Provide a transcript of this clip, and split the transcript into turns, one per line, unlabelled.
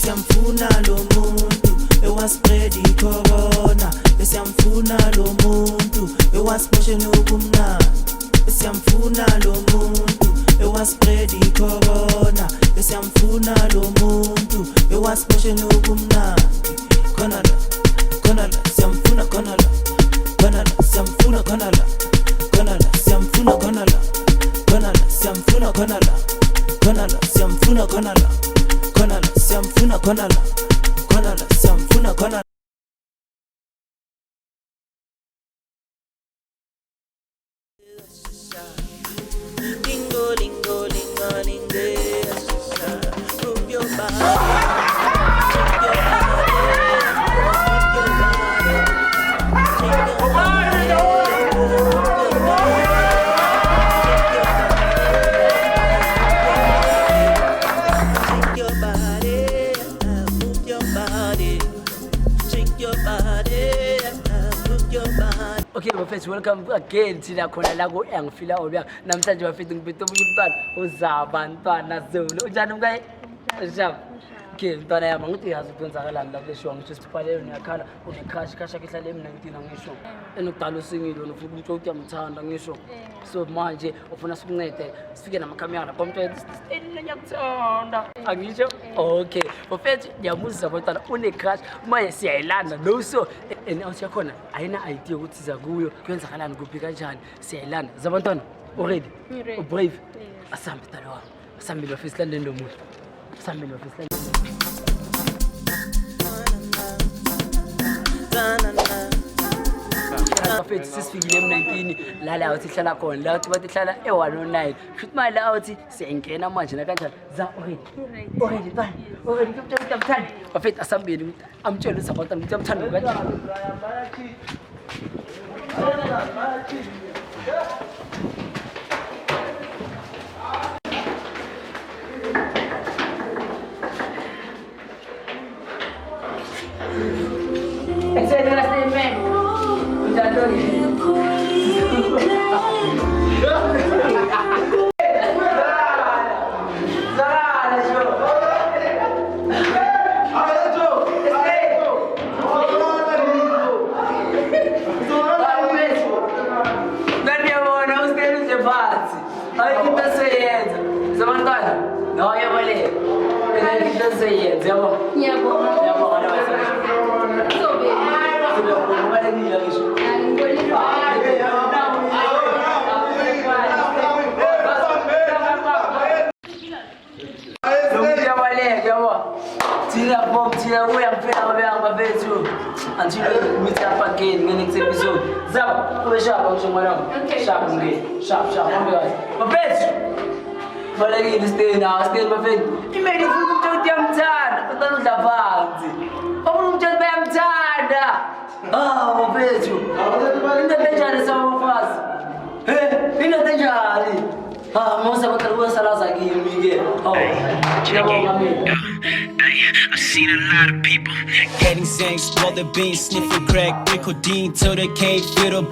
siyamfuna lo muntu ewaspread icorona, siyamfuna lo muntu ewasimosheni ubumnandi, siyamfuna lo muntu ewaspread icorona, siyamfuna lo muntu ewasimosheni ubumnandi. Khona la, khona la, siyamfuna khona la, khona la, siyamfuna khona la, khona la, siyamfuna khona la, khona la, siyamfuna khona la, khona la, siyamfuna khona la, khona la, siyamfuna khona la, khona la, siyamfuna khona la. Lingo, lingo, lingo, lingo, move your body.
Okay, bafethu, welcome again thina khona la ku Angifila Obya. Namhlanje bafethu ngiphethe omunye umntwana uzabantwana Zulu. Unjani mkayi? Sharp. Okay, mntwana yami ngithi yazi ukwenzakalani la kule show ngisho siphalele uyakhala unecrush kasha ke hlale mina ngithina ngisho. Enokudala usingile wena ufuna ukuthi uyamthanda ngisho. So manje ufuna sikuncede sifike namakhamera lapha umntwana ngiyakuthanda. Angisho? Okay. Bafethu ngiyamuza abantwana unecrush manje siyayilanda no so awuthi yakhona ayina idea ukuthi siza kuyo kwenzakalani kuphi kanjani siyayilanda zabantwana already brave asambe talo wami asambe lo first land ndomuntu asambe lo first land bafethu sisifikile M19 la la uthi hlala khona la uthi bathi hlala e109 futhi manje la uthi siyangena manje na kanjani za already bani already kumthanda bafethu asambeni amtshela ukuthi abantwana ukuthi amthanda kanjani. Until we meet up again in the next episode. Zap, go sharp, I'm showing sharp, sharp, sharp. My best. But I need to stay now. Stay my friend. He made it for the damn time. But I don't have to. I'm just damn tired. Oh, my best. In the danger is some of us. Hey, in the danger. Most of the rules are like you. Oh,
I've seen a lot of people getting zanks, while they're being sniffing crack, nicotine till they can't feel the